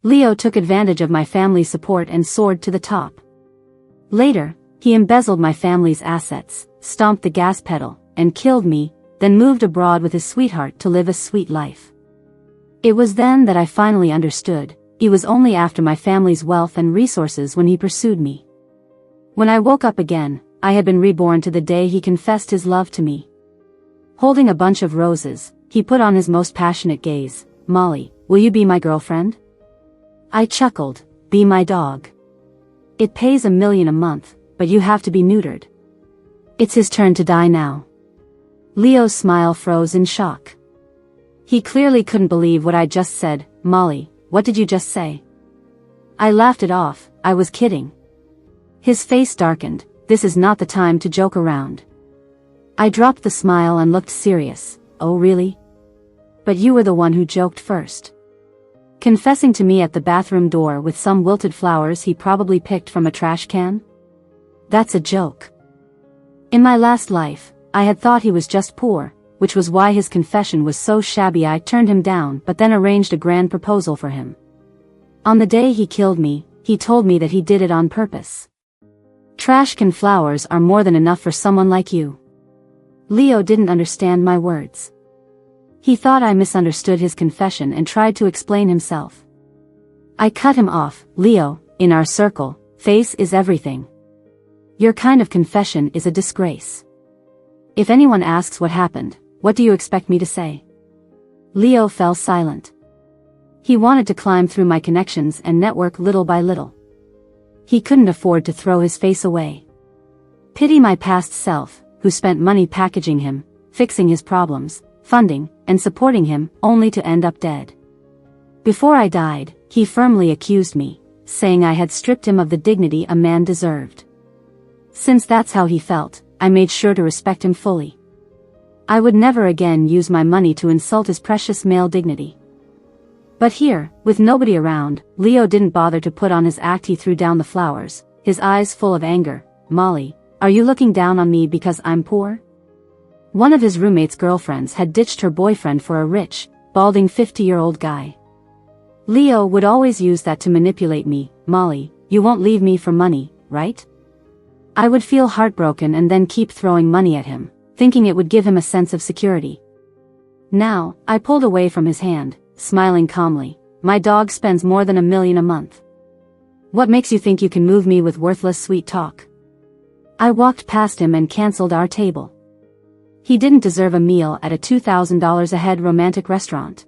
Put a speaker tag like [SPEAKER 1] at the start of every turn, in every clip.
[SPEAKER 1] Leo took advantage of my family's support and soared to the top. Later, he embezzled my family's assets, stomped the gas pedal, and killed me, then moved abroad with his sweetheart to live a sweet life. It was then that I finally understood, he was only after my family's wealth and resources when he pursued me. When I woke up again, I had been reborn to the day he confessed his love to me. Holding a bunch of roses, he put on his most passionate gaze. "Molly, will you be my girlfriend?" I chuckled. "Be my dog. It pays $1 million a month, but you have to be neutered." It's his turn to die now. Leo's smile froze in shock. He clearly couldn't believe what I just said. "Molly, what did you just say?" I laughed it off. I was kidding. His face darkened. "This is not the time to joke around." I dropped the smile and looked serious. "Oh really? But you were the one who joked first." Confessing to me at the bathroom door with some wilted flowers he probably picked from a trash can? That's a joke. In my last life, I had thought he was just poor, which was why his confession was so shabby. I turned him down but then arranged a grand proposal for him. On the day he killed me, he told me that he did it on purpose. Trash can flowers are more than enough for someone like you. Leo didn't understand my words. He thought I misunderstood his confession and tried to explain himself. I cut him off. "Leo, in our circle, face is everything. Your kind of confession is a disgrace. If anyone asks what happened, what do you expect me to say?" Leo fell silent. He wanted to climb through my connections and network little by little. He couldn't afford to throw his face away. Pity my past self, who spent money packaging him, fixing his problems, funding, and supporting him, only to end up dead. Before I died, he firmly accused me, saying I had stripped him of the dignity a man deserved. Since that's how he felt, I made sure to respect him fully. I would never again use my money to insult his precious male dignity. But here, with nobody around, Leo didn't bother to put on his act. He threw down the flowers, his eyes full of anger. "Molly, are you looking down on me because I'm poor?" One of his roommate's girlfriends had ditched her boyfriend for a rich, balding 50-year-old guy. Leo would always use that to manipulate me. "Molly, you won't leave me for money, right?" I would feel heartbroken and then keep throwing money at him, thinking it would give him a sense of security. Now, I pulled away from his hand, smiling calmly. "My dog spends more than $1 million a month. What makes you think you can move me with worthless sweet talk?" I walked past him and canceled our table. He didn't deserve a meal at a $2,000 a head romantic restaurant.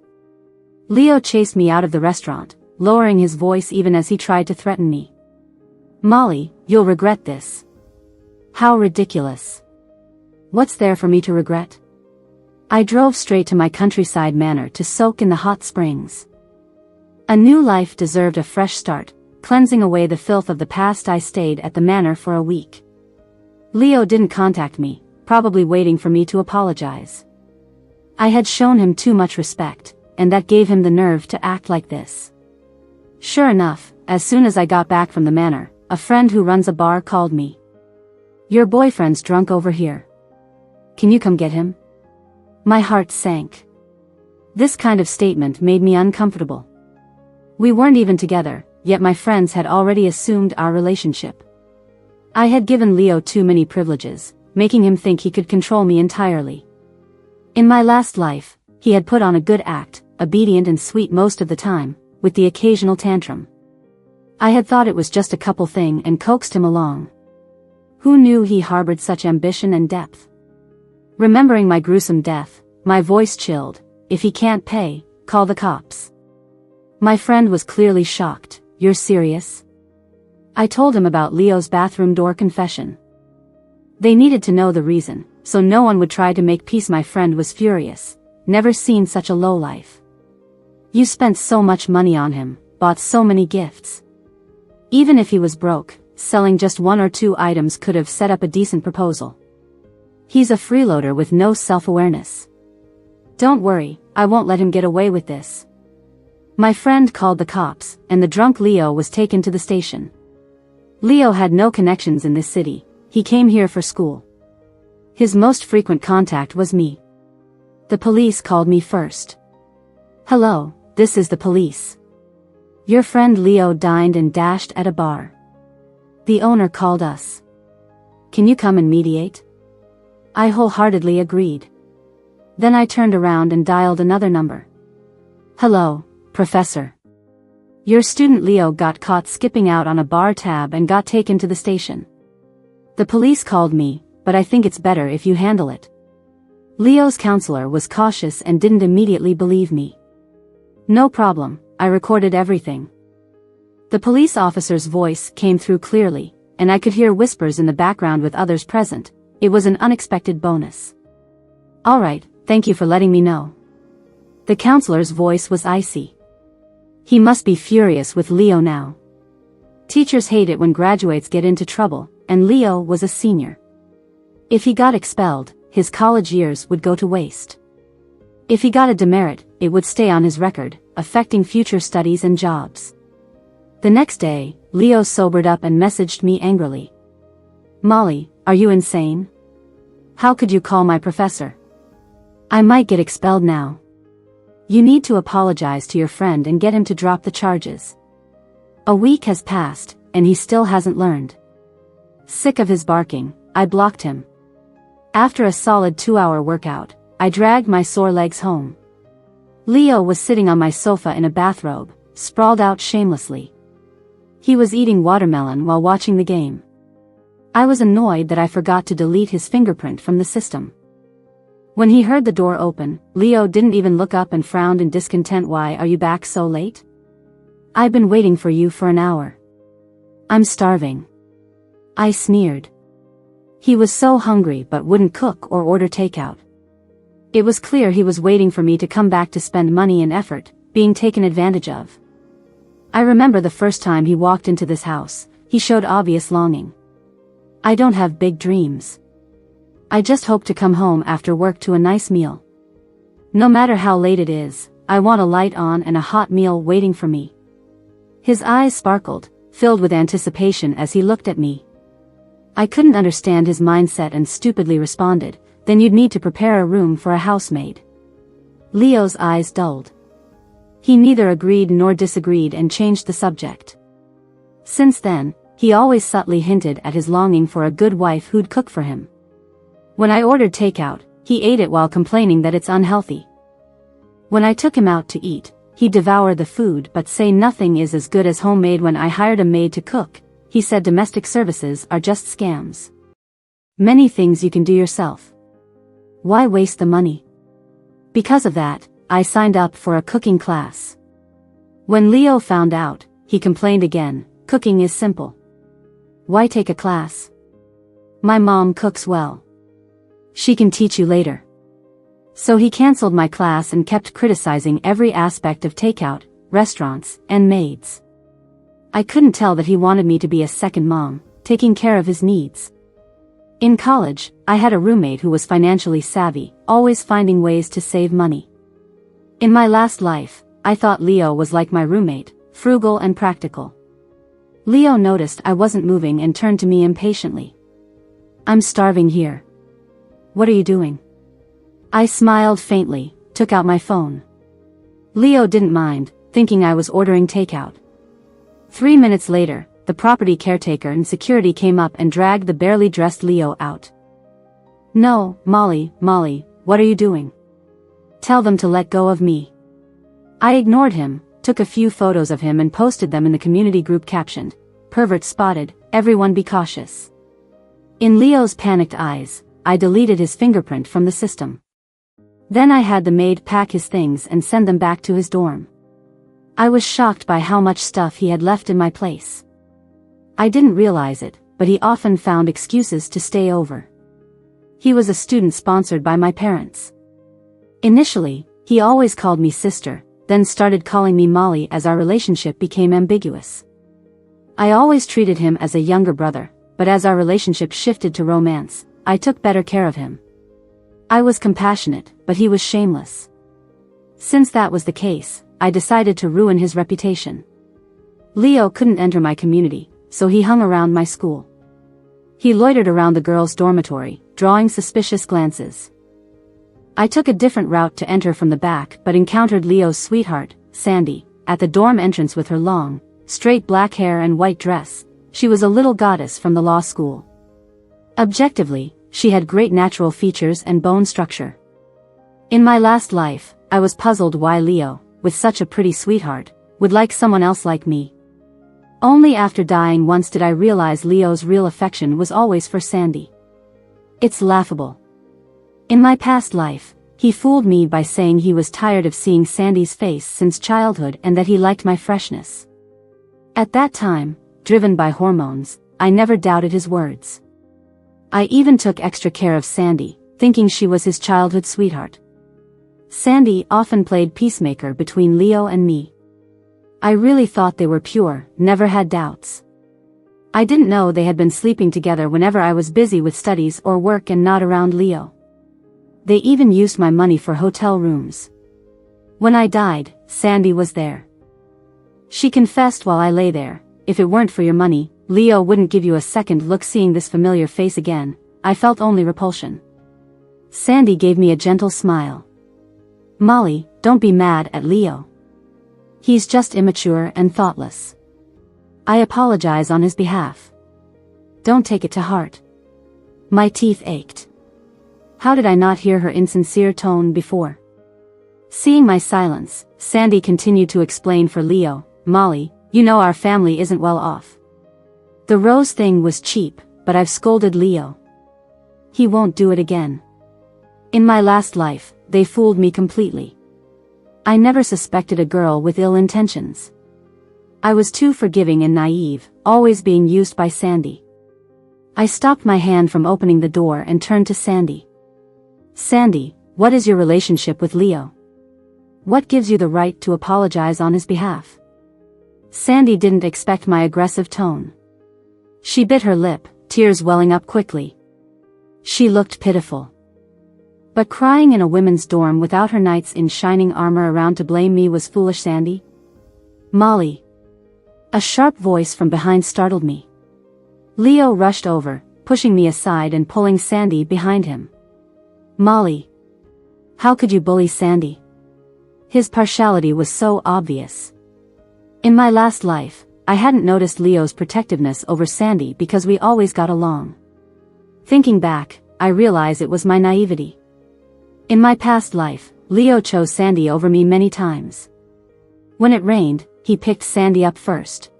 [SPEAKER 1] Leo chased me out of the restaurant, lowering his voice even as he tried to threaten me. "Molly, you'll regret this." How ridiculous. What's there for me to regret? I drove straight to my countryside manor to soak in the hot springs. A new life deserved a fresh start, cleansing away the filth of the past. I stayed at the manor for a week. Leo didn't contact me, probably waiting for me to apologize. I had shown him too much respect, and that gave him the nerve to act like this. Sure enough, as soon as I got back from the manor, a friend who runs a bar called me. "Your boyfriend's drunk over here. Can you come get him?" My heart sank. This kind of statement made me uncomfortable. We weren't even together, yet my friends had already assumed our relationship. I had given Leo too many privileges, making him think he could control me entirely. In my last life, he had put on a good act, obedient and sweet most of the time, with the occasional tantrum. I had thought it was just a couple thing and coaxed him along. Who knew he harbored such ambition and depth? Remembering my gruesome death, my voice chilled. "If he can't pay, call the cops." My friend was clearly shocked. "You're serious?" I told him about Leo's bathroom door confession. They needed to know the reason, so no one would try to make peace. My friend was furious. "Never seen such a lowlife. You spent so much money on him, bought so many gifts. Even if he was broke, selling just 1 or 2 items could have set up a decent proposal. He's a freeloader with no self-awareness. Don't worry, I won't let him get away with this." My friend called the cops, and the drunk Leo was taken to the station. Leo had no connections in this city. He came here for school. His most frequent contact was me. The police called me first. "Hello, this is the police. Your friend Leo dined and dashed at a bar. The owner called us. Can you come and mediate? I wholeheartedly agreed. Then I turned around and dialed another number. Hello, Professor. Your student Leo got caught skipping out on a bar tab and got taken to the station. The police called me, but I think it's better if you handle it. Leo's counselor was cautious and didn't immediately believe me. No problem, I recorded everything. The police officer's voice came through clearly, and I could hear whispers in the background with others present. It was an unexpected bonus. All right, thank you for letting me know. The counselor's voice was icy. He must be furious with Leo now. Teachers hate it when graduates get into trouble, and Leo was a senior. If he got expelled, his college years would go to waste. If he got a demerit, it would stay on his record, affecting future studies and jobs. The next day, Leo sobered up and messaged me angrily. Molly, are you insane? How could you call my professor? I might get expelled now. You need to apologize to your friend and get him to drop the charges. A week has passed, and he still hasn't learned. Sick of his barking, I blocked him. After a solid 2-hour workout, I dragged my sore legs home. Leo was sitting on my sofa in a bathrobe, sprawled out shamelessly. He was eating watermelon while watching the game. I was annoyed that I forgot to delete his fingerprint from the system. When he heard the door open, Leo didn't even look up and frowned in discontent. Why are you back so late? I've been waiting for you for an hour. I'm starving. I sneered. He was so hungry but wouldn't cook or order takeout. It was clear he was waiting for me to come back to spend money and effort, being taken advantage of. I remember the first time he walked into this house, he showed obvious longing. I don't have big dreams. I just hope to come home after work to a nice meal. No matter how late it is, I want a light on and a hot meal waiting for me. His eyes sparkled, filled with anticipation as he looked at me. I couldn't understand his mindset and stupidly responded, then you'd need to prepare a room for a housemaid. Leo's eyes dulled. He neither agreed nor disagreed and changed the subject. Since then, he always subtly hinted at his longing for a good wife who'd cook for him. When I ordered takeout, he ate it while complaining that it's unhealthy. When I took him out to eat, he'd devour the food but say nothing is as good as homemade. When I hired a maid to cook, he said domestic services are just scams. Many things you can do yourself. Why waste the money? Because of that, I signed up for a cooking class. When Leo found out, he complained again. Cooking is simple. Why take a class? My mom cooks well. She can teach you later. So he canceled my class and kept criticizing every aspect of takeout, restaurants, and maids. I couldn't tell that he wanted me to be a second mom, taking care of his needs. In college, I had a roommate who was financially savvy, always finding ways to save money. In my last life, I thought Leo was like my roommate, frugal and practical. Leo noticed I wasn't moving and turned to me impatiently. I'm starving here. What are you doing? I smiled faintly, took out my phone. Leo didn't mind, thinking I was ordering takeout. 3 minutes later, the property caretaker and security came up and dragged the barely dressed Leo out. No, Molly, what are you doing? Tell them to let go of me. I ignored him, took a few photos of him and posted them in the community group captioned, "Pervert spotted, everyone be cautious." In Leo's panicked eyes, I deleted his fingerprint from the system. Then I had the maid pack his things and send them back to his dorm. I was shocked by how much stuff he had left in my place. I didn't realize it, but he often found excuses to stay over. He was a student sponsored by my parents. Initially, he always called me sister, then started calling me Molly as our relationship became ambiguous. I always treated him as a younger brother, but as our relationship shifted to romance, I took better care of him. I was compassionate, but he was shameless. Since that was the case, I decided to ruin his reputation. Leo couldn't enter my community, so he hung around my school. He loitered around the girls' dormitory, drawing suspicious glances. I took a different route to enter from the back but encountered Leo's sweetheart, Sandy, at the dorm entrance with her long, straight black hair and white dress. She was a little goddess from the law school. Objectively, she had great natural features and bone structure. In my last life, I was puzzled why Leo, with such a pretty sweetheart, would like someone else like me. Only after dying once did I realize Leo's real affection was always for Sandy. It's laughable. In my past life, he fooled me by saying he was tired of seeing Sandy's face since childhood and that he liked my freshness. At that time, driven by hormones, I never doubted his words. I even took extra care of Sandy, thinking she was his childhood sweetheart. Sandy often played peacemaker between Leo and me. I really thought they were pure, never had doubts. I didn't know they had been sleeping together whenever I was busy with studies or work and not around Leo. They even used my money for hotel rooms. When I died, Sandy was there. She confessed while I lay there, "If it weren't for your money, Leo wouldn't give you a second look." Seeing this familiar face again, I felt only repulsion. Sandy gave me a gentle smile. "Molly, don't be mad at Leo. He's just immature and thoughtless. I apologize on his behalf. Don't take it to heart." My teeth ached. How did I not hear her insincere tone before? Seeing my silence, Sandy continued to explain for Leo, "Molly, you know our family isn't well off. The rose thing was cheap, but I've scolded Leo. He won't do it again. In my last life, they fooled me completely. I never suspected a girl with ill intentions. I was too forgiving and naive, always being used by Sandy." I stopped my hand from opening the door and turned to Sandy. "Sandy, what is your relationship with Leo? What gives you the right to apologize on his behalf?" Sandy didn't expect my aggressive tone. She bit her lip, tears welling up quickly. She looked pitiful. But crying in a women's dorm without her knights in shining armor around to blame me was foolish, Sandy. "Molly." A sharp voice from behind startled me. Leo rushed over, pushing me aside and pulling Sandy behind him. "Molly. How could you bully Sandy?" His partiality was so obvious. In my last life, I hadn't noticed Leo's protectiveness over Sandy because we always got along. Thinking back, I realize it was my naivety. In my past life, Leo chose Sandy over me many times. When it rained, he picked Sandy up first.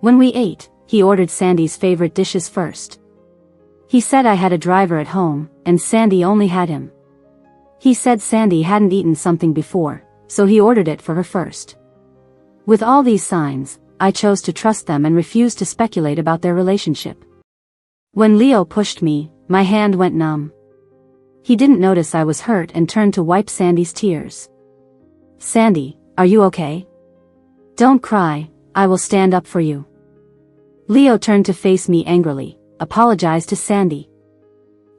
[SPEAKER 1] When we ate, he ordered Sandy's favorite dishes first. He said I had a driver at home, and Sandy only had him. He said Sandy hadn't eaten something before, so he ordered it for her first. With all these signs, I chose to trust them and refused to speculate about their relationship. When Leo pushed me, my hand went numb. He didn't notice I was hurt and turned to wipe Sandy's tears. "Sandy, are you okay? Don't cry, I will stand up for you." Leo turned to face me angrily, apologized to Sandy.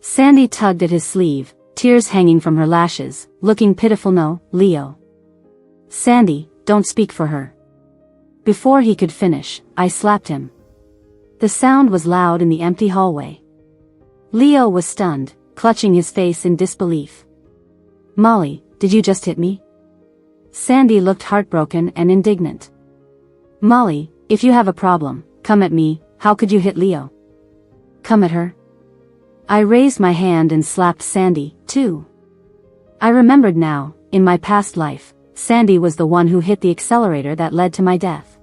[SPEAKER 1] Sandy tugged at his sleeve, tears hanging from her lashes, looking pitiful. "No, Leo. Sandy, don't speak for her." Before he could finish, I slapped him. The sound was loud in the empty hallway. Leo was stunned, clutching his face in disbelief. "Molly, did you just hit me?" Sandy looked heartbroken and indignant. "Molly, if you have a problem, come at me. How could you hit Leo?" "Come at her?" I raised my hand and slapped Sandy, too. I remembered now, in my past life, Sandy was the one who hit the accelerator that led to my death.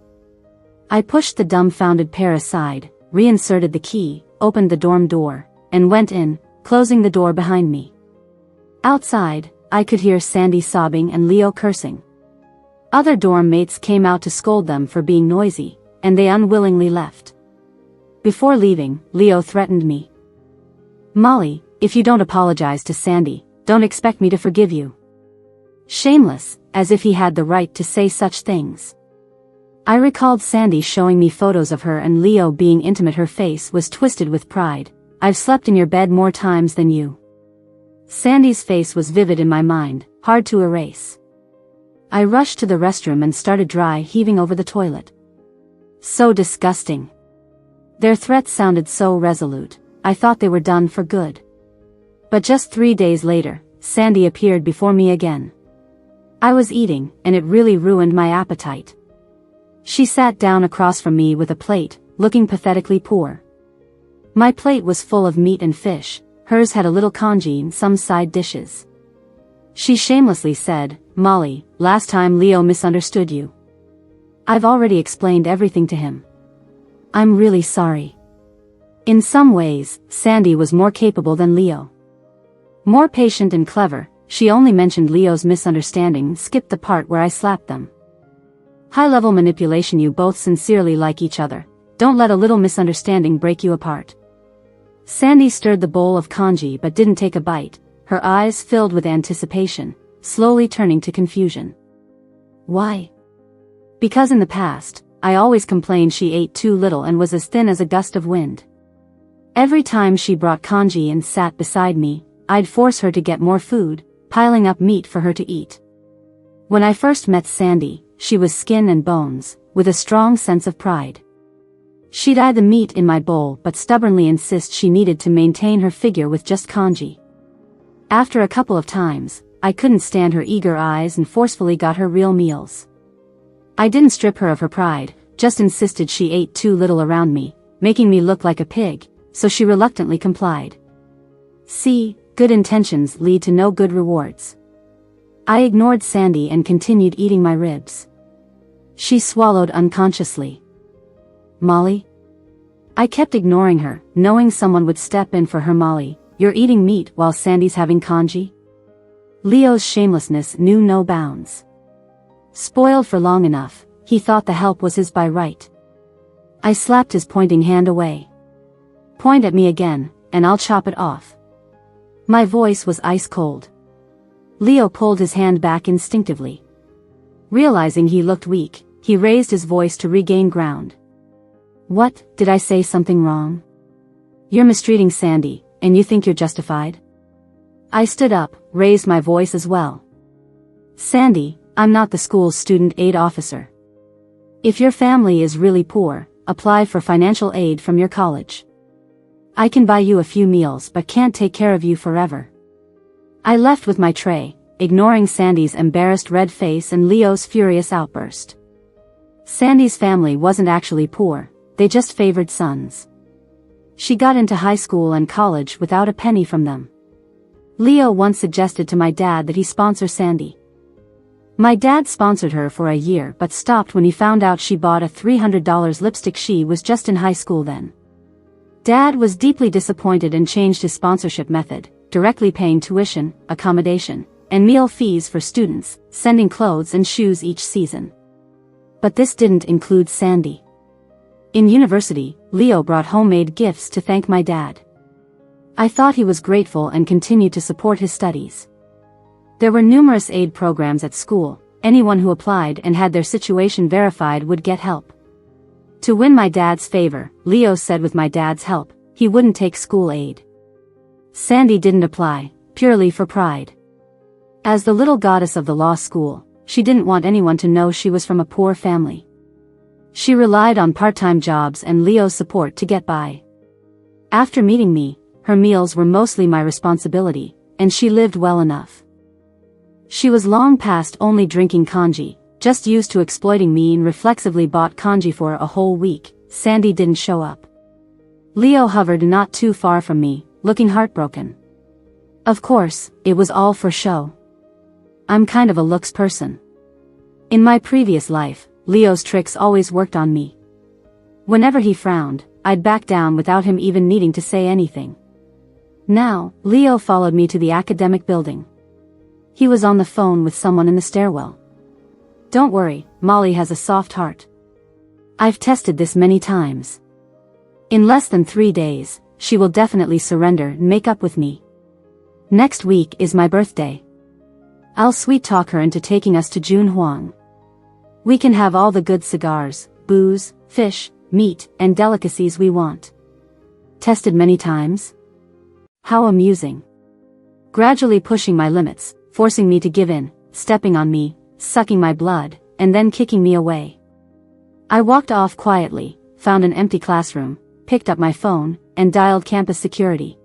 [SPEAKER 1] I pushed the dumbfounded pair aside, reinserted the key, opened the dorm door, and went in, closing the door behind me. Outside, I could hear Sandy sobbing and Leo cursing. Other dorm mates came out to scold them for being noisy, and they unwillingly left. Before leaving, Leo threatened me. "Molly, if you don't apologize to Sandy, don't expect me to forgive you." Shameless, as if he had the right to say such things. I recalled Sandy showing me photos of her and Leo being intimate. Her face was twisted with pride. "I've slept in your bed more times than you." Sandy's face was vivid in my mind, hard to erase. I rushed to the restroom and started dry heaving over the toilet. So disgusting. Their threats sounded so resolute, I thought they were done for good. But just 3 days later, Sandy appeared before me again. I was eating, and it really ruined my appetite. She sat down across from me with a plate, looking pathetically poor. My plate was full of meat and fish, hers had a little congee and some side dishes. She shamelessly said, "Molly, last time Leo misunderstood you. I've already explained everything to him. I'm really sorry." In some ways, Sandy was more capable than Leo. More patient and clever, she only mentioned Leo's misunderstanding and skipped the part where I slapped them. High-level manipulation. You both sincerely like each other. Don't let a little misunderstanding break you apart. Sandy stirred the bowl of congee but didn't take a bite, her eyes filled with anticipation, slowly turning to confusion. Why? Because in the past, I always complained she ate too little and was as thin as a gust of wind. Every time she brought congee and sat beside me, I'd force her to get more food, piling up meat for her to eat. When I first met Sandy, she was skin and bones, with a strong sense of pride. She'd eye the meat in my bowl but stubbornly insist she needed to maintain her figure with just congee. After a couple of times, I couldn't stand her eager eyes and forcefully got her real meals. I didn't strip her of her pride, just insisted she ate too little around me, making me look like a pig, so she reluctantly complied. See, good intentions lead to no good rewards. I ignored Sandy and continued eating my ribs. She swallowed unconsciously. Molly? I kept ignoring her, knowing someone would step in for her. Molly, you're eating meat while Sandy's having congee? Leo's shamelessness knew no bounds. Spoiled for long enough, he thought the help was his by right. I slapped his pointing hand away. Point at me again, and I'll chop it off. My voice was ice cold. Leo pulled his hand back instinctively. Realizing he looked weak, he raised his voice to regain ground. What, did I say something wrong? You're mistreating Sandy, and you think you're justified? I stood up, raised my voice as well. Sandy, I'm not the school's student aid officer. If your family is really poor, apply for financial aid from your college. I can buy you a few meals but can't take care of you forever. I left with my tray, ignoring Sandy's embarrassed red face and Leo's furious outburst. Sandy's family wasn't actually poor, they just favored sons. She got into high school and college without a penny from them. Leo once suggested to my dad that he sponsor Sandy. My dad sponsored her for a year but stopped when he found out she bought a $300 lipstick. She was just in high school then. Dad was deeply disappointed and changed his sponsorship method, directly paying tuition, accommodation, and meal fees for students, sending clothes and shoes each season. But this didn't include Sandy. In university, Leo brought homemade gifts to thank my dad. I thought he was grateful and continued to support his studies. There were numerous aid programs at school. Anyone who applied and had their situation verified would get help. To win my dad's favor, Leo said with my dad's help, he wouldn't take school aid. Sandy didn't apply, purely for pride. As the little goddess of the law school, she didn't want anyone to know she was from a poor family. She relied on part-time jobs and Leo's support to get by. After meeting me, her meals were mostly my responsibility, and she lived well enough. She was long past only drinking congee, just used to exploiting me, and reflexively bought congee for a whole week. Sandy didn't show up. Leo hovered not too far from me, looking heartbroken. Of course, it was all for show. I'm kind of a looks person. In my previous life, Leo's tricks always worked on me. Whenever he frowned, I'd back down without him even needing to say anything. Now, Leo followed me to the academic building. He was on the phone with someone in the stairwell. Don't worry, Molly has a soft heart. I've tested this many times. In less than 3 days, she will definitely surrender and make up with me. Next week is my birthday. I'll sweet-talk her into taking us to Junhuang. We can have all the good cigars, booze, fish, meat, and delicacies we want. Tested many times? How amusing. Gradually pushing my limits, forcing me to give in, stepping on me, sucking my blood, and then kicking me away. I walked off quietly, found an empty classroom, picked up my phone, and dialed campus security.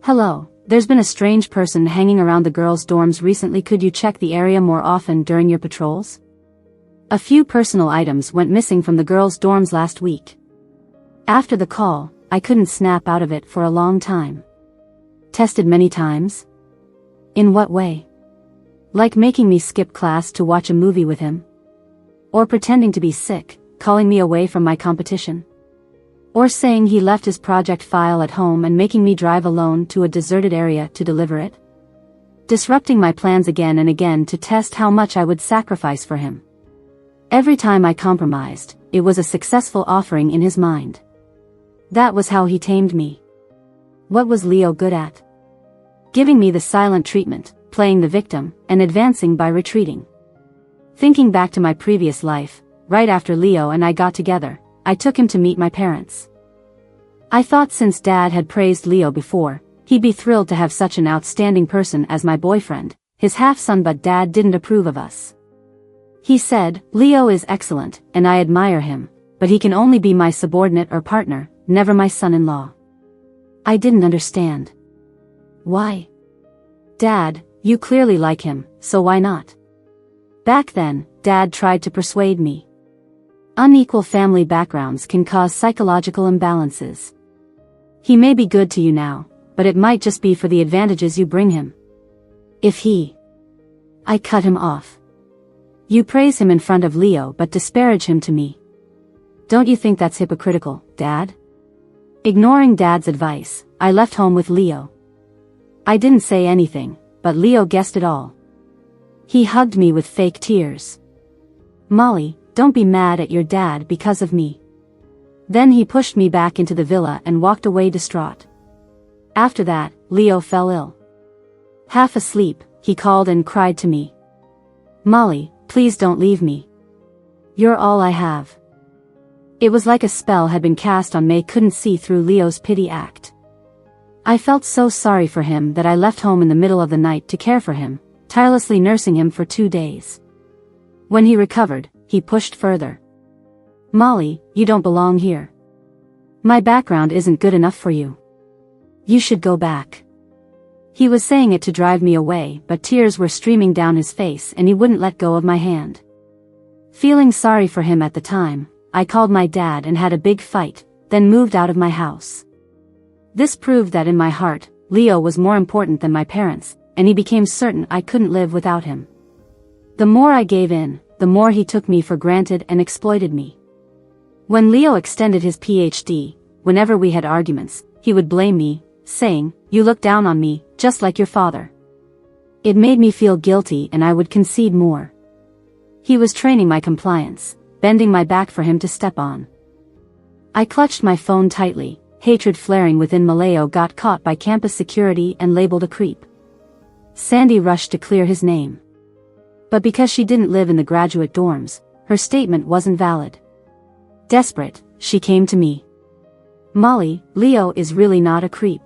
[SPEAKER 1] Hello, There's been a strange person hanging around the girls' dorms recently. Could you check the area more often during your patrols? A few personal items went missing from the girls' dorms last week. After the call, I couldn't snap out of it for a long time. Tested many times? In what way? Like making me skip class to watch a movie with him? Or pretending to be sick, calling me away from my competition? Or saying he left his project file at home and making me drive alone to a deserted area to deliver it? Disrupting my plans again and again to test how much I would sacrifice for him. Every time I compromised, it was a successful offering in his mind. That was how he tamed me. What was Leo good at? Giving me the silent treatment, playing the victim, and advancing by retreating. Thinking back to my previous life, right after Leo and I got together, I took him to meet my parents. I thought since Dad had praised Leo before, he'd be thrilled to have such an outstanding person as my boyfriend, his half-son, but Dad didn't approve of us. He said, "Leo is excellent, and I admire him, but he can only be my subordinate or partner, never my son-in-law." I didn't understand. Why? "Dad, you clearly like him, so why not?" Back then, Dad tried to persuade me. Unequal family backgrounds can cause psychological imbalances. He may be good to you now, but it might just be for the advantages you bring him. I cut him off. "You praise him in front of Leo but disparage him to me. Don't you think that's hypocritical, Dad?" Ignoring Dad's advice, I left home with Leo. I didn't say anything, but Leo guessed it all. He hugged me with fake tears. "Molly, don't be mad at your dad because of me." Then he pushed me back into the villa and walked away distraught. After that, Leo fell ill. Half asleep, he called and cried to me, "Molly, please don't leave me. You're all I have." It was like a spell had been cast on me. Couldn't see through Leo's pity act. I felt so sorry for him that I left home in the middle of the night to care for him, tirelessly nursing him for 2 days. When he recovered, he pushed further. "Molly, you don't belong here. My background isn't good enough for you. You should go back." He was saying it to drive me away, but tears were streaming down his face and he wouldn't let go of my hand. Feeling sorry for him at the time, I called my dad and had a big fight, then moved out of my house. This proved that in my heart, Leo was more important than my parents, and he became certain I couldn't live without him. The more I gave in, the more he took me for granted and exploited me. When Leo extended his PhD, whenever we had arguments, he would blame me, saying, "You look down on me, just like your father." It made me feel guilty and I would concede more. He was training my compliance, bending my back for him to step on. I clutched my phone tightly, hatred flaring within. Leo got caught by campus security and labeled a creep. Sandy rushed to clear his name. But because she didn't live in the graduate dorms, her statement wasn't valid. Desperate, she came to me. "Molly, Leo is really not a creep.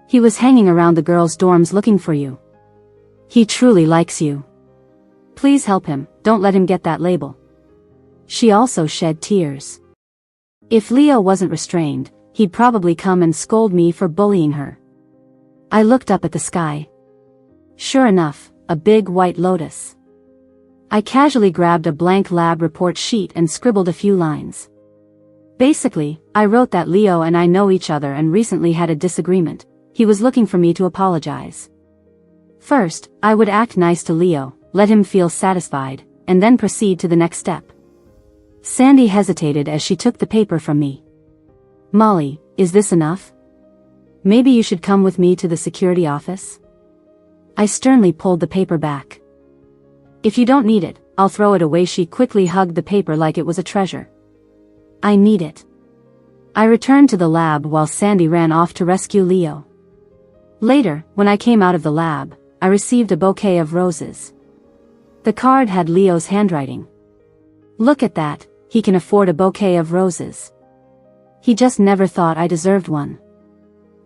[SPEAKER 1] He was hanging around the girls' dorms looking for you. He truly likes you. Please help him, don't let him get that label." She also shed tears. If Leo wasn't restrained, he'd probably come and scold me for bullying her. I looked up at the sky. Sure enough, a big white lotus. I casually grabbed a blank lab report sheet and scribbled a few lines. Basically, I wrote that Leo and I know each other and recently had a disagreement. He was looking for me to apologize. First, I would act nice to Leo, let him feel satisfied, and then proceed to the next step. Sandy hesitated as she took the paper from me. "Molly, is this enough? Maybe you should come with me to the security office?" I sternly pulled the paper back. "If you don't need it, I'll throw it away." She quickly hugged the paper like it was a treasure. "I need it." I returned to the lab while Sandy ran off to rescue Leo. Later, when I came out of the lab, I received a bouquet of roses. The card had Leo's handwriting. "Look at that, he can afford a bouquet of roses. He just never thought I deserved one."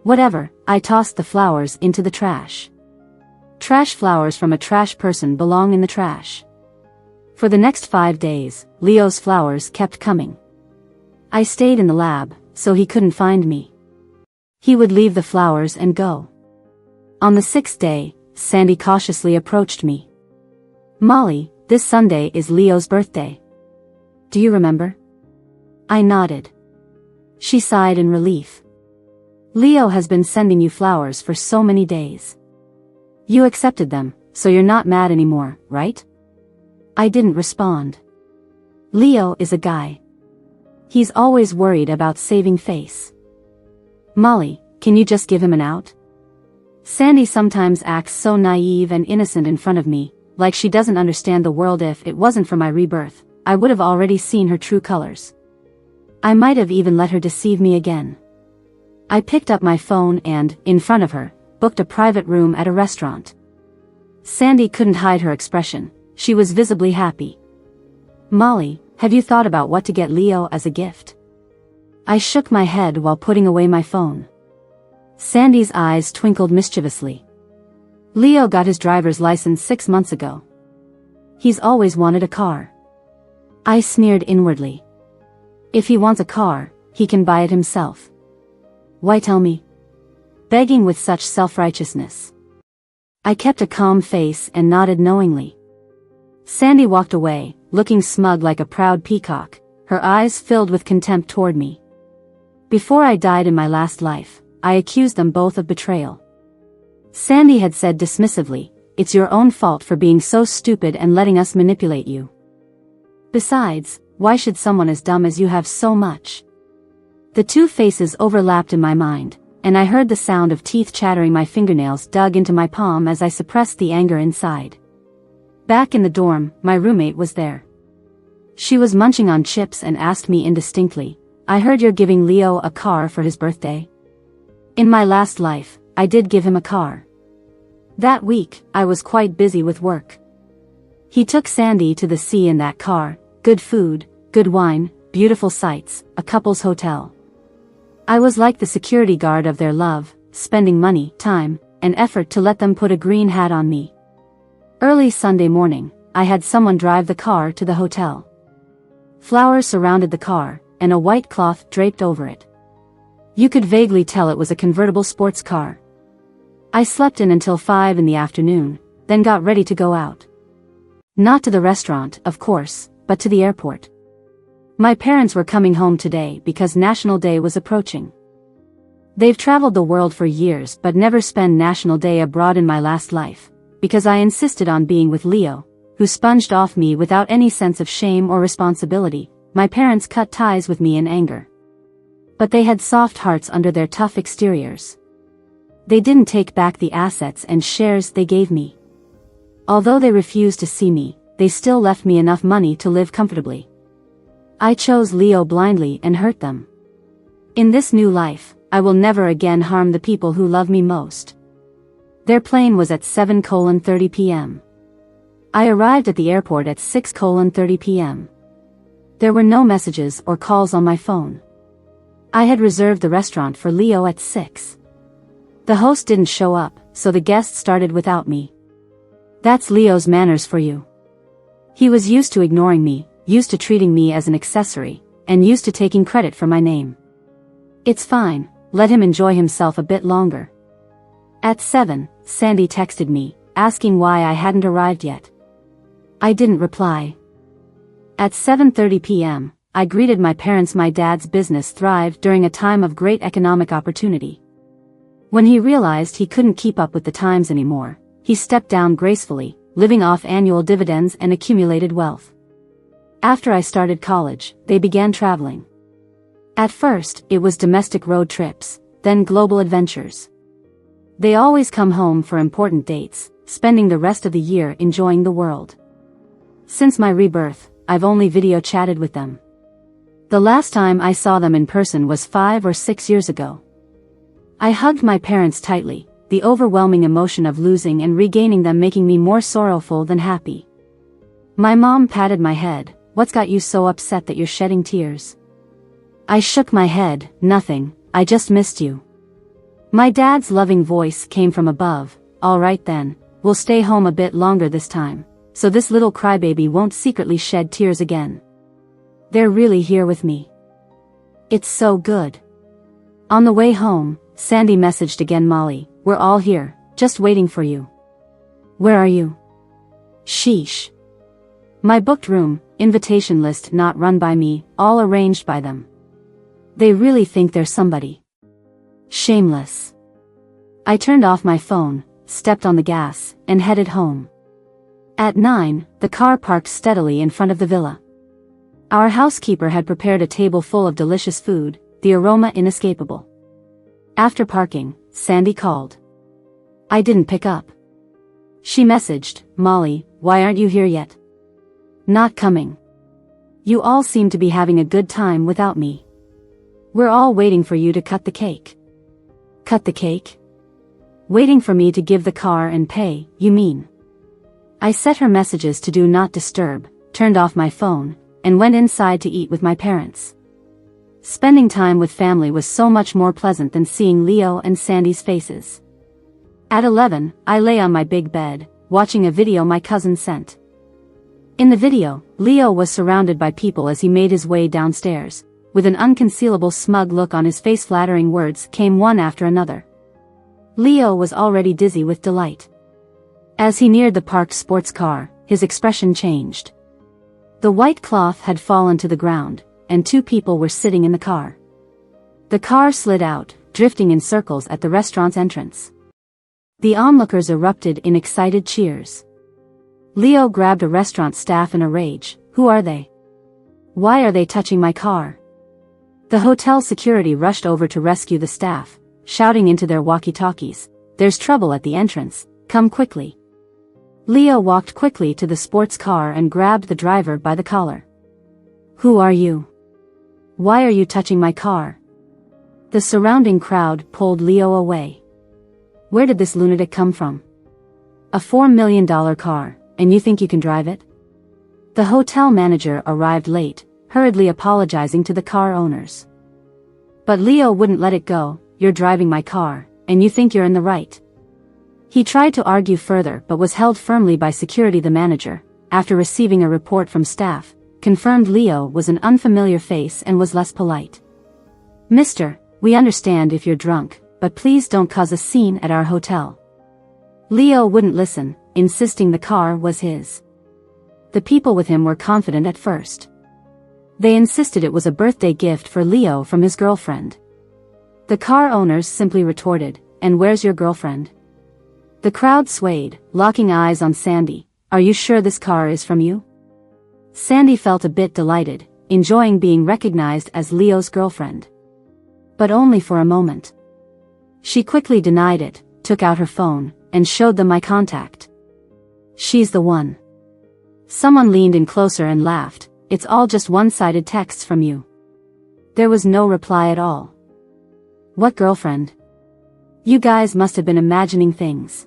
[SPEAKER 1] Whatever, I tossed the flowers into the trash. Trash flowers from a trash person belong in the trash. For the next 5 days, Leo's flowers kept coming. I stayed in the lab, so he couldn't find me. He would leave the flowers and go. On the 6th day, Sandy cautiously approached me. "Molly, this Sunday is Leo's birthday. Do you remember?" I nodded. She sighed in relief. "Leo has been sending you flowers for so many days. You accepted them, so you're not mad anymore, right?" I didn't respond. Leo is a guy. He's always worried about saving face. "Molly, can you just give him an out?" Sandy sometimes acts so naive and innocent in front of me, like she doesn't understand the world. If it wasn't for my rebirth, I would have already seen her true colors. I might have even let her deceive me again. I picked up my phone and, in front of her, booked a private room at a restaurant. Sandy couldn't hide her expression. She was visibly happy. "Molly, have you thought about what to get Leo as a gift?" I shook my head while putting away my phone. Sandy's eyes twinkled mischievously. "Leo got his driver's license 6 months ago. He's always wanted a car." I sneered inwardly. If he wants a car, he can buy it himself. Why tell me? Begging with such self-righteousness. I kept a calm face and nodded knowingly. Sandy walked away, looking smug like a proud peacock, her eyes filled with contempt toward me. Before I died in my last life, I accused them both of betrayal. Sandy had said dismissively, "It's your own fault for being so stupid and letting us manipulate you. Besides, why should someone as dumb as you have so much?" The two faces overlapped in my mind, and I heard the sound of teeth chattering. My fingernails dug into my palm as I suppressed the anger inside. Back in the dorm, my roommate was there. She was munching on chips and asked me indistinctly, "I heard you're giving Leo a car for his birthday?" In my last life, I did give him a car. That week, I was quite busy with work. He took Sandy to the sea in that car, good food, good wine, beautiful sights, a couple's hotel. I was like the security guard of their love, spending money, time, and effort to let them put a green hat on me. Early Sunday morning, I had someone drive the car to the hotel. Flowers surrounded the car, and a white cloth draped over it. You could vaguely tell it was a convertible sports car. I slept in until 5 in the afternoon, then got ready to go out. Not to the restaurant, of course, but to the airport. My parents were coming home today because National Day was approaching. They've traveled the world for years but never spent National Day abroad in my last life, because I insisted on being with Leo, who sponged off me without any sense of shame or responsibility. My parents cut ties with me in anger. But they had soft hearts under their tough exteriors. They didn't take back the assets and shares they gave me. Although they refused to see me, they still left me enough money to live comfortably. I chose Leo blindly and hurt them. In this new life, I will never again harm the people who love me most. Their plane was at 7:30 p.m. I arrived at the airport at 6:30 p.m. There were no messages or calls on my phone. I had reserved the restaurant for Leo at 6. The host didn't show up, so the guests started without me. That's Leo's manners for you. He was used to ignoring me, used to treating me as an accessory, and used to taking credit for my name. It's fine, let him enjoy himself a bit longer. At 7, Sandy texted me, asking why I hadn't arrived yet. I didn't reply. At 7:30 p.m., I greeted my parents. My dad's business thrived during a time of great economic opportunity. When he realized he couldn't keep up with the times anymore, he stepped down gracefully, living off annual dividends and accumulated wealth. After I started college, they began traveling. At first, it was domestic road trips, then global adventures. They always come home for important dates, spending the rest of the year enjoying the world. Since my rebirth, I've only video chatted with them. The last time I saw them in person was 5 or 6 years ago. I hugged my parents tightly, the overwhelming emotion of losing and regaining them making me more sorrowful than happy. My mom patted my head. "What's got you so upset that you're shedding tears?" I shook my head. "Nothing, I just missed you." My dad's loving voice came from above. "All right then, we'll stay home a bit longer this time, so this little crybaby won't secretly shed tears again. They're really here with me. It's so good." On the way home, Sandy messaged again, "Molly, we're all here, Just waiting for you. Where are you? Sheesh. My booked room, invitation list not run by me, all arranged by them. They really think they're somebody. Shameless. I turned off my phone, stepped on the gas, and headed home. At 9, the car parked steadily in front of the villa. Our housekeeper had prepared a table full of delicious food, the aroma inescapable. After parking, Sandy called. I didn't pick up. She messaged, Molly, why aren't you here yet? Not coming. You all seem to be having a good time without me. We're all waiting for you to cut the cake. Cut the cake? Waiting for me to give the car and pay, you mean? I set her messages to do not disturb, turned off my phone, and went inside to eat with my parents. Spending time with family was so much more pleasant than seeing Leo and Sandy's faces. At 11, I lay on my big bed, watching a video my cousin sent. In the video, Leo was surrounded by people as he made his way downstairs. With an unconcealable smug look on his face, flattering words came one after another. Leo was already dizzy with delight. As he neared the parked sports car, his expression changed. The white cloth had fallen to the ground, and 2 people were sitting in the car. The car slid out, drifting in circles at the restaurant's entrance. The onlookers erupted in excited cheers. Leo grabbed a restaurant staff in a rage. Who are they? Why are they touching my car? The hotel security rushed over to rescue the staff, shouting into their walkie-talkies, there's trouble at the entrance, come quickly. Leo walked quickly to the sports car and grabbed the driver by the collar. Who are you? Why are you touching my car? The surrounding crowd pulled Leo away. Where did this lunatic come from? A $4 million car, and you think you can drive it? The hotel manager arrived late, hurriedly apologizing to the car owners. But Leo wouldn't let it go. You're driving my car, and you think you're in the right. He tried to argue further but was held firmly by security. The manager, after receiving a report from staff, confirmed Leo was an unfamiliar face and was less polite. Mister, we understand if you're drunk, but please don't cause a scene at our hotel. Leo wouldn't listen, insisting the car was his. The people with him were confident at first. They insisted it was a birthday gift for Leo from his girlfriend. The car owners simply retorted, and where's your girlfriend? The crowd swayed, locking eyes on Sandy. Are you sure this car is from you? Sandy felt a bit delighted, enjoying being recognized as Leo's girlfriend. But only for a moment. She quickly denied it, took out her phone, and showed them my contact. She's the one. Someone leaned in closer and laughed. It's all just one-sided texts from you. There was no reply at all. What girlfriend? You guys must have been imagining things.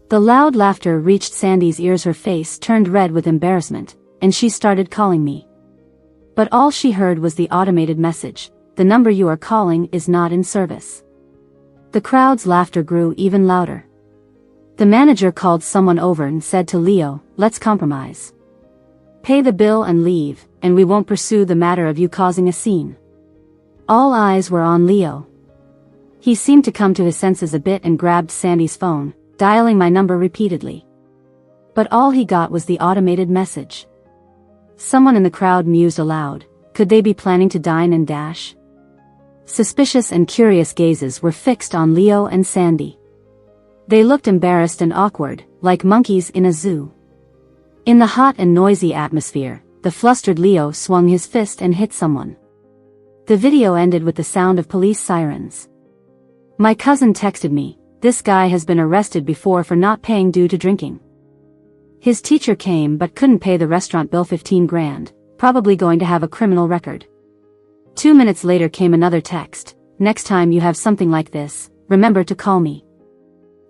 [SPEAKER 1] The loud laughter reached Sandy's ears. Her face turned red with embarrassment, and she started calling me. But all she heard was the automated message, the number you are calling is not in service. The crowd's laughter grew even louder. The manager called someone over and said to Leo, let's compromise. Pay the bill and leave, and we won't pursue the matter of you causing a scene. All eyes were on Leo. He seemed to come to his senses a bit and grabbed Sandy's phone, dialing my number repeatedly. But all he got was the automated message. Someone in the crowd mused aloud. Could they be planning to dine and dash? Suspicious and curious gazes were fixed on Leo and Sandy. They looked embarrassed and awkward, like monkeys in a zoo. In the hot and noisy atmosphere, the flustered Leo swung his fist and hit someone. The video ended with the sound of police sirens. My cousin texted me, this guy has been arrested before for not paying due to drinking. His teacher came but couldn't pay the restaurant bill, 15 grand, probably going to have a criminal record. 2 minutes later came another text, next time you have something like this, remember to call me.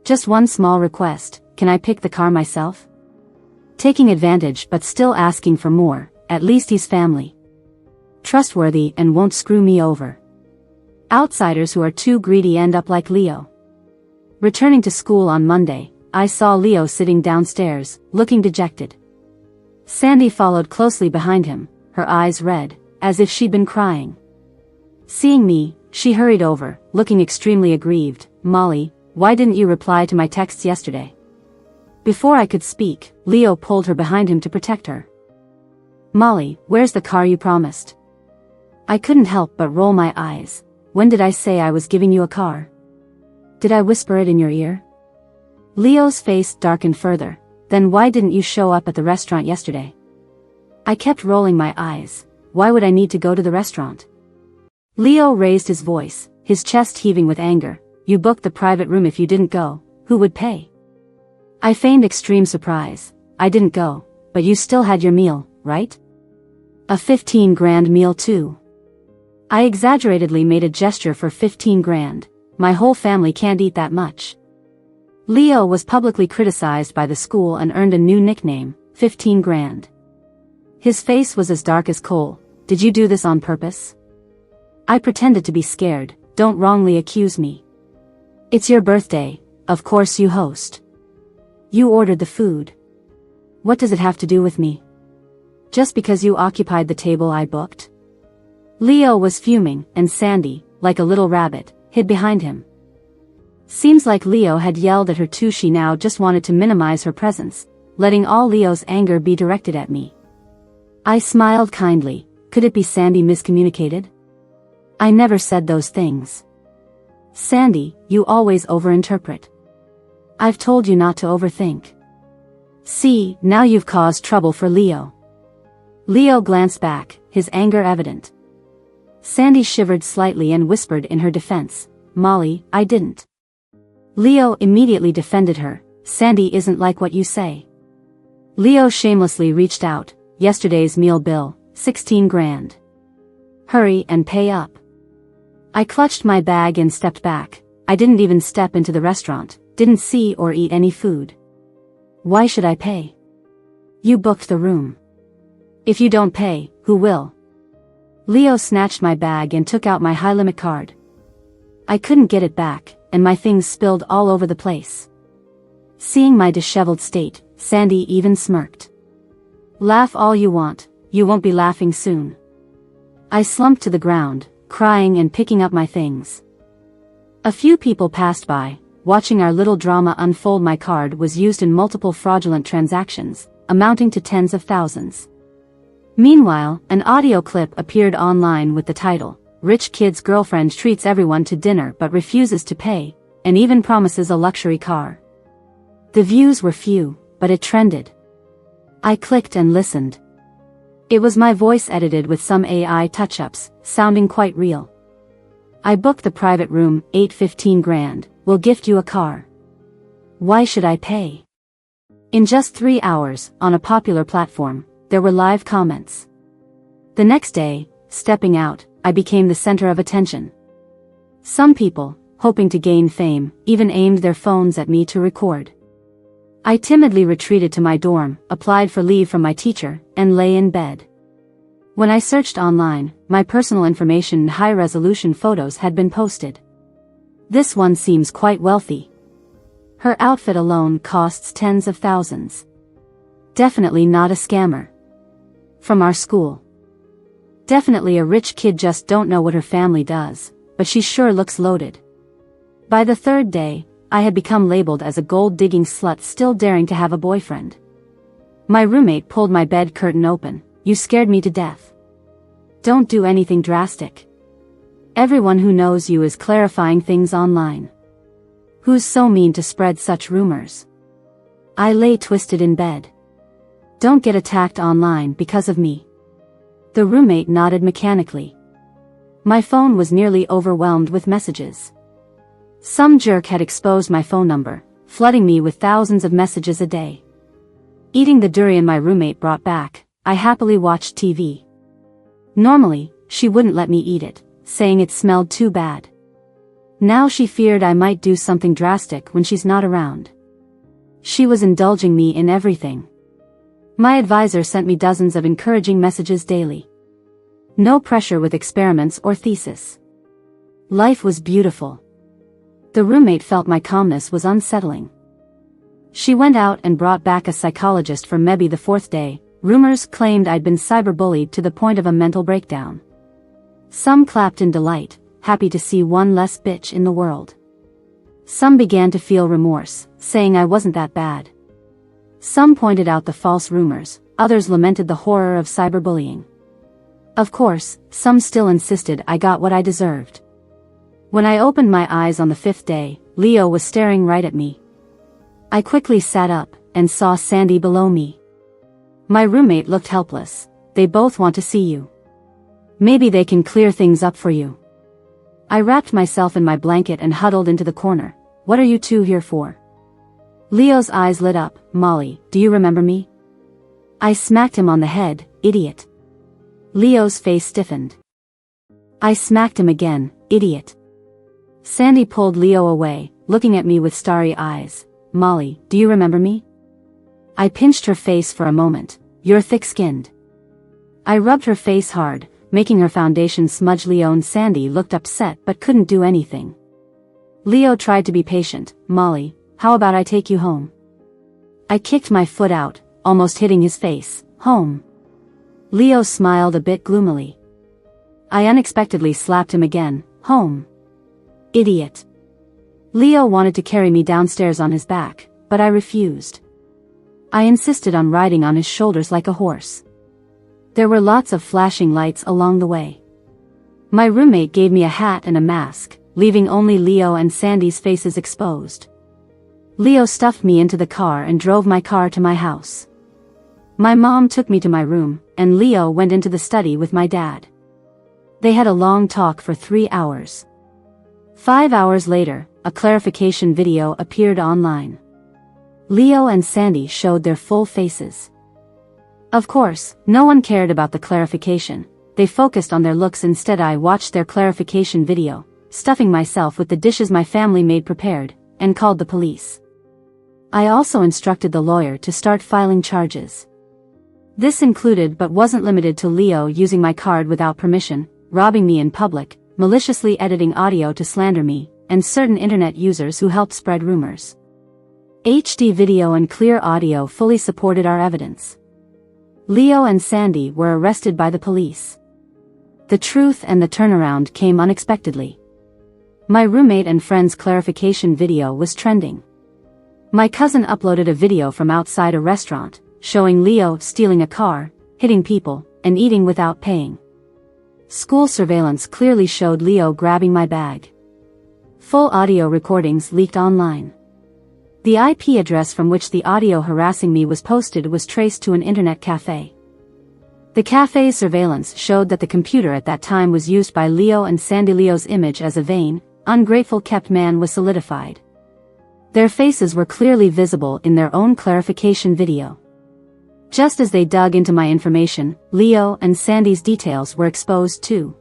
[SPEAKER 1] Just one small request, can I pick the car myself? Taking advantage but still asking for more, at least he's family. Trustworthy and won't screw me over. Outsiders who are too greedy end up like Leo. Returning to school on Monday, I saw Leo sitting downstairs, looking dejected. Sandy followed closely behind him, her eyes red, as if she'd been crying. Seeing me, she hurried over, looking extremely aggrieved. Molly, why didn't you reply to my texts yesterday? Before I could speak, Leo pulled her behind him to protect her. Molly, where's the car you promised? I couldn't help but roll my eyes. When did I say I was giving you a car? Did I whisper it in your ear? Leo's face darkened further. Then why didn't you show up at the restaurant yesterday? I kept rolling my eyes. Why would I need to go to the restaurant? Leo raised his voice, his chest heaving with anger. You booked the private room. If you didn't go, who would pay? I feigned extreme surprise. I didn't go, but you still had your meal, right? A 15 grand meal too. I exaggeratedly made a gesture for 15 grand. My whole family can't eat that much. Leo was publicly criticized by the school and earned a new nickname, 15 grand. His face was as dark as coal. Did you do this on purpose? I pretended to be scared. Don't wrongly accuse me. It's your birthday, of course you host. You ordered the food. What does it have to do with me? Just because you occupied the table I booked? Leo was fuming, and Sandy, like a little rabbit, hid behind him. Seems like Leo had yelled at her too. She now just wanted to minimize her presence, letting all Leo's anger be directed at me. I smiled kindly. Could it be Sandy miscommunicated? I never said those things. Sandy, you always overinterpret. I've told you not to overthink. See, now you've caused trouble for Leo. Leo glanced back, his anger evident. Sandy shivered slightly and whispered in her defense, Molly, I didn't. Leo immediately defended her. Sandy isn't like what you say. Leo shamelessly reached out. Yesterday's meal bill, 16 grand. Hurry and pay up. I clutched my bag and stepped back. I didn't even step into the restaurant, didn't see or eat any food. Why should I pay? You booked the room. If you don't pay, who will? Leo snatched my bag and took out my high-limit card. I couldn't get it back, and my things spilled all over the place. Seeing my disheveled state, Sandy even smirked. Laugh all you want, you won't be laughing soon. I slumped to the ground, crying and picking up my things. A few people passed by, watching our little drama unfold. My card was used in multiple fraudulent transactions, amounting to tens of thousands. Meanwhile, an audio clip appeared online with the title, Rich Kid's Girlfriend Treats Everyone to Dinner but Refuses to Pay, and even promises a luxury car. The views were few, but it trended. I clicked and listened. It was my voice edited with some AI touch-ups, sounding quite real. I booked the private room, 15 grand, we'll gift you a car. Why should I pay? In just 3 hours, on a popular platform, there were live comments. The next day, stepping out, I became the center of attention. Some people, hoping to gain fame, even aimed their phones at me to record. I timidly retreated to my dorm, applied for leave from my teacher, and lay in bed. When I searched online, my personal information and high-resolution photos had been posted. This one seems quite wealthy. Her outfit alone costs tens of thousands. Definitely not a scammer. From our school. Definitely a rich kid, just don't know what her family does, but she sure looks loaded. By the third day, I had become labeled as a gold-digging slut still daring to have a boyfriend. My roommate pulled my bed curtain open. You scared me to death. Don't do anything drastic. Everyone who knows you is clarifying things online. Who's so mean to spread such rumors? I lay twisted in bed. Don't get attacked online because of me. The roommate nodded mechanically. My phone was nearly overwhelmed with messages. Some jerk had exposed my phone number, flooding me with thousands of messages a day. Eating the durian my roommate brought back, I happily watched TV. Normally, she wouldn't let me eat it, saying it smelled too bad. Now she feared I might do something drastic when she's not around. She was indulging me in everything. My advisor sent me dozens of encouraging messages daily. No pressure with experiments or thesis. Life was beautiful. The roommate felt my calmness was unsettling. She went out and brought back a psychologist for maybe the 4th day. Rumors claimed I'd been cyberbullied to the point of a mental breakdown. Some clapped in delight, happy to see one less bitch in the world. Some began to feel remorse, saying I wasn't that bad. Some pointed out the false rumors, others lamented the horror of cyberbullying. Of course, some still insisted I got what I deserved. When I opened my eyes on the 5th day, Leo was staring right at me. I quickly sat up, and saw Sandy below me. My roommate looked helpless. They both want to see you. Maybe they can clear things up for you. I wrapped myself in my blanket and huddled into the corner. What are you two here for? Leo's eyes lit up. Molly, do you remember me? I smacked him on the head. Idiot. Leo's face stiffened. I smacked him again. Idiot. Sandy pulled Leo away, looking at me with starry eyes. Molly, do you remember me? I pinched her face for a moment. You're thick-skinned. I rubbed her face hard, making her foundation smudge. Leo and Sandy looked upset but couldn't do anything. Leo tried to be patient. Molly, how about I take you home? I kicked my foot out, almost hitting his face. Home. Leo smiled a bit gloomily. I unexpectedly slapped him again. Home. Idiot. Leo wanted to carry me downstairs on his back, but I refused. I insisted on riding on his shoulders like a horse. There were lots of flashing lights along the way. My roommate gave me a hat and a mask, leaving only Leo and Sandy's faces exposed. Leo stuffed me into the car and drove my car to my house. My mom took me to my room, and Leo went into the study with my dad. They had a long talk for 3 hours. 5 hours later, a clarification video appeared online. Leo and Sandy showed their full faces. Of course, no one cared about the clarification. They focused on their looks instead. I watched their clarification video, stuffing myself with the dishes my family made prepared, and called the police. I also instructed the lawyer to start filing charges. This included but wasn't limited to Leo using my card without permission, robbing me in public, maliciously editing audio to slander me, and certain internet users who helped spread rumors. HD video and clear audio fully supported our evidence. Leo and Sandy were arrested by the police. The truth and the turnaround came unexpectedly. My roommate and friend's clarification video was trending. My cousin uploaded a video from outside a restaurant, showing Leo stealing a car, hitting people, and eating without paying. School surveillance clearly showed Leo grabbing my bag. Full audio recordings leaked online. The IP address from which the audio harassing me was posted was traced to an internet cafe. The cafe's surveillance showed that the computer at that time was used by Leo and Sandy. Leo's image as a vain, ungrateful kept man was solidified. Their faces were clearly visible in their own clarification video. Just as they dug into my information, Leo and Sandy's details were exposed too.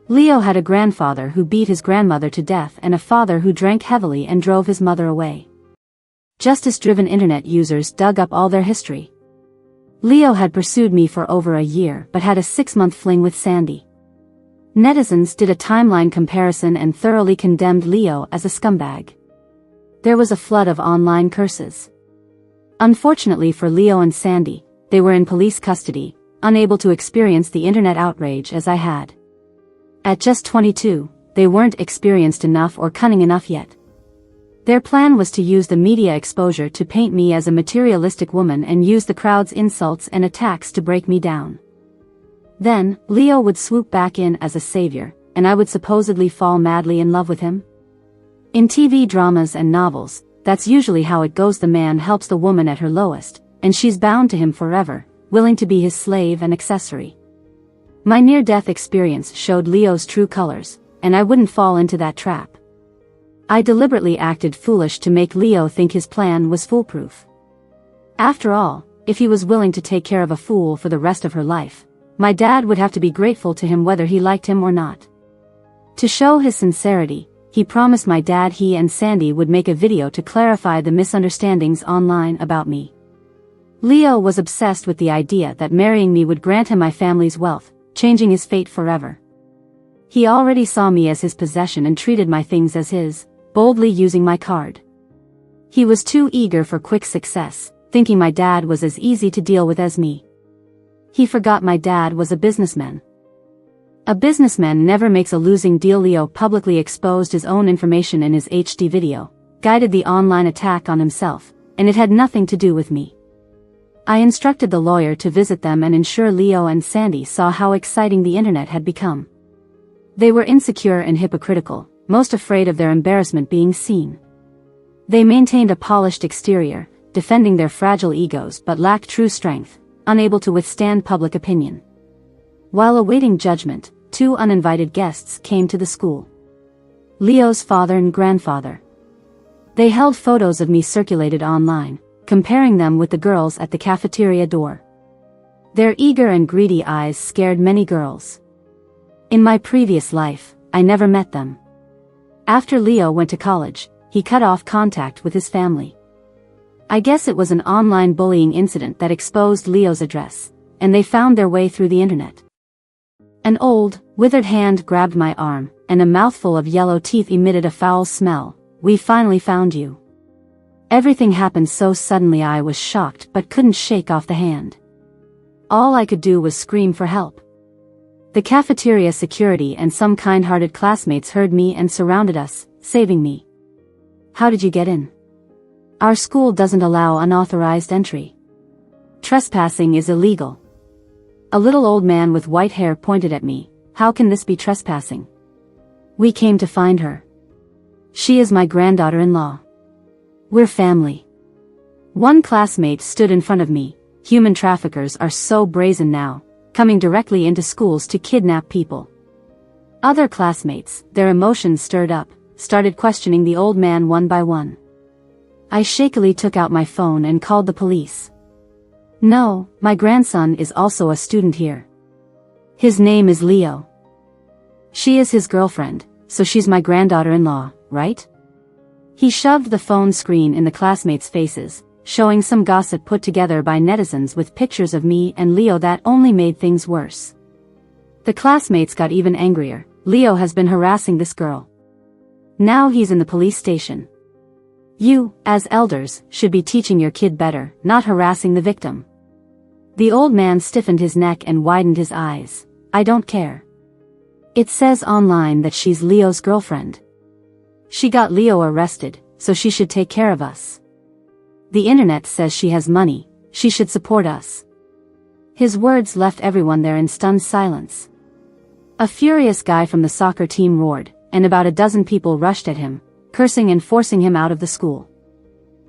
[SPEAKER 1] Leo had a grandfather who beat his grandmother to death and a father who drank heavily and drove his mother away. Justice-driven internet users dug up all their history. Leo had pursued me for over a year but had a 6-month fling with Sandy. Netizens did a timeline comparison and thoroughly condemned Leo as a scumbag. There was a flood of online curses. Unfortunately for Leo and Sandy, they were in police custody, unable to experience the internet outrage as I had. At just 22, they weren't experienced enough or cunning enough yet. Their plan was to use the media exposure to paint me as a materialistic woman and use the crowd's insults and attacks to break me down. Then, Leo would swoop back in as a savior, and I would supposedly fall madly in love with him. In TV dramas and novels, that's usually how it goes. The man helps the woman at her lowest, and she's bound to him forever, willing to be his slave and accessory. My near-death experience showed Leo's true colors, and I wouldn't fall into that trap. I deliberately acted foolish to make Leo think his plan was foolproof. After all, if he was willing to take care of a fool for the rest of her life, my dad would have to be grateful to him whether he liked him or not. To show his sincerity, he promised my dad he and Sandy would make a video to clarify the misunderstandings online about me. Leo was obsessed with the idea that marrying me would grant him my family's wealth, changing his fate forever. He already saw me as his possession and treated my things as his, boldly using my card. He was too eager for quick success, thinking my dad was as easy to deal with as me. He forgot my dad was a businessman. A businessman never makes a losing deal. Leo publicly exposed his own information in his HD video, guided the online attack on himself, and it had nothing to do with me. I instructed the lawyer to visit them and ensure Leo and Sandy saw how exciting the internet had become. They were insecure and hypocritical, most afraid of their embarrassment being seen. They maintained a polished exterior, defending their fragile egos but lacked true strength, unable to withstand public opinion. While awaiting judgment, 2 uninvited guests came to the school. Leo's father and grandfather. They held photos of me circulated online, comparing them with the girls at the cafeteria door. Their eager and greedy eyes scared many girls. In my previous life, I never met them. After Leo went to college, he cut off contact with his family. I guess it was an online bullying incident that exposed Leo's address, and they found their way through the internet. An old, withered hand grabbed my arm, and a mouthful of yellow teeth emitted a foul smell. "We finally found you." Everything happened so suddenly I was shocked but couldn't shake off the hand. All I could do was scream for help. The cafeteria security and some kind-hearted classmates heard me and surrounded us, saving me. "How did you get in?" "Our school doesn't allow unauthorized entry. Trespassing is illegal." A little old man with white hair pointed at me. "How can this be trespassing?" "We came to find her. She is my granddaughter-in-law. We're family." One classmate stood in front of me. "Human traffickers are so brazen now, coming directly into schools to kidnap people." Other classmates, their emotions stirred up, started questioning the old man one by one. I shakily took out my phone and called the police. "No, my grandson is also a student here. His name is Leo. She is his girlfriend, so she's my granddaughter-in-law, right?" He shoved the phone screen in the classmates' faces, showing some gossip put together by netizens with pictures of me and Leo that only made things worse. The classmates got even angrier. "Leo has been harassing this girl. Now he's in the police station. You, as elders, should be teaching your kid better, not harassing the victim." The old man stiffened his neck and widened his eyes. "I don't care. It says online that she's Leo's girlfriend. She got Leo arrested, so she should take care of us. The internet says she has money, she should support us." His words left everyone there in stunned silence. A furious guy from the soccer team roared, and about a dozen people rushed at him, cursing and forcing him out of the school.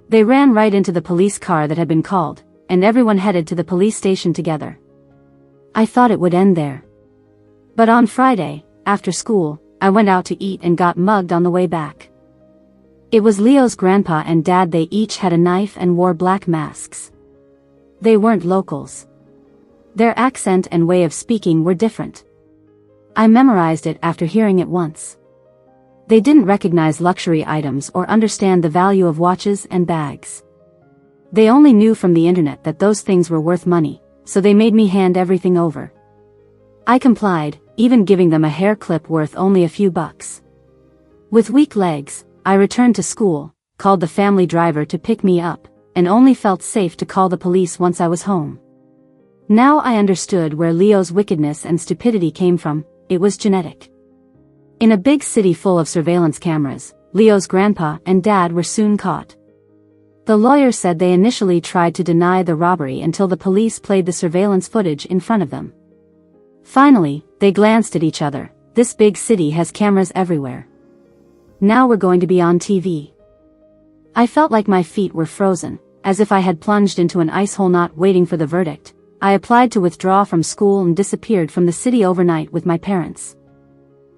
[SPEAKER 1] They ran right into the police car that had been called, and everyone headed to the police station together. I thought it would end there. But on Friday, after school, I went out to eat and got mugged on the way back. It was Leo's grandpa and dad. They each had a knife and wore black masks. They weren't locals. Their accent and way of speaking were different. I memorized it after hearing it once. They didn't recognize luxury items or understand the value of watches and bags. They only knew from the internet that those things were worth money, so they made me hand everything over. I complied, even giving them a hair clip worth only a few bucks. With weak legs, I returned to school, called the family driver to pick me up, and only felt safe to call the police once I was home. Now I understood where Leo's wickedness and stupidity came from. It was genetic. In a big city full of surveillance cameras, Leo's grandpa and dad were soon caught. The lawyer said they initially tried to deny the robbery until the police played the surveillance footage in front of them. Finally, they glanced at each other. This big city has cameras everywhere. Now we're going to be on TV. I felt like my feet were frozen, as if I had plunged into an ice hole. Not waiting for the verdict, I applied to withdraw from school and disappeared from the city overnight with my parents.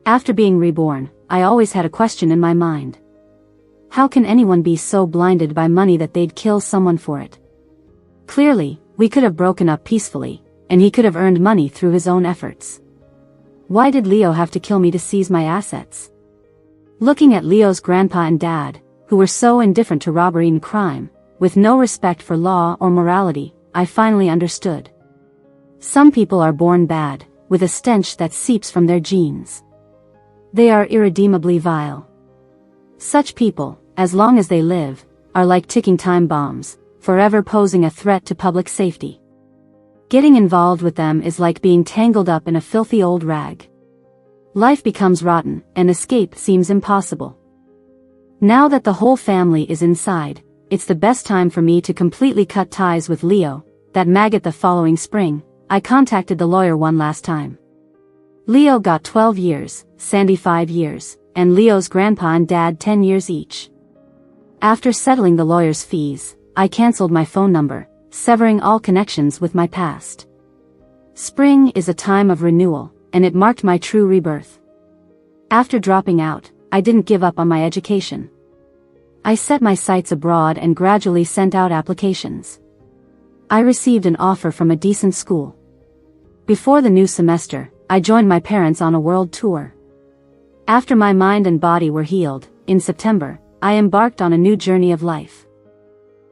[SPEAKER 1] After being reborn, I always had a question in my mind. How can anyone be so blinded by money that they'd kill someone for it? Clearly, we could have broken up peacefully, and he could have earned money through his own efforts. Why did Leo have to kill me to seize my assets? Looking at Leo's grandpa and dad, who were so indifferent to robbery and crime, with no respect for law or morality, I finally understood. Some people are born bad, with a stench that seeps from their genes. They are irredeemably vile. Such people, as long as they live, are like ticking time bombs, forever posing a threat to public safety. Getting involved with them is like being tangled up in a filthy old rag. Life becomes rotten, and escape seems impossible. Now that the whole family is inside, it's the best time for me to completely cut ties with Leo, that maggot. The following spring, I contacted the lawyer one last time. Leo got 12 years, Sandy 5 years, and Leo's grandpa and dad 10 years each. After settling the lawyer's fees, I canceled my phone number, severing all connections with my past. Spring is a time of renewal, and it marked my true rebirth. After dropping out, I didn't give up on my education. I set my sights abroad and gradually sent out applications. I received an offer from a decent school. Before the new semester, I joined my parents on a world tour. After my mind and body were healed, in September, I embarked on a new journey of life.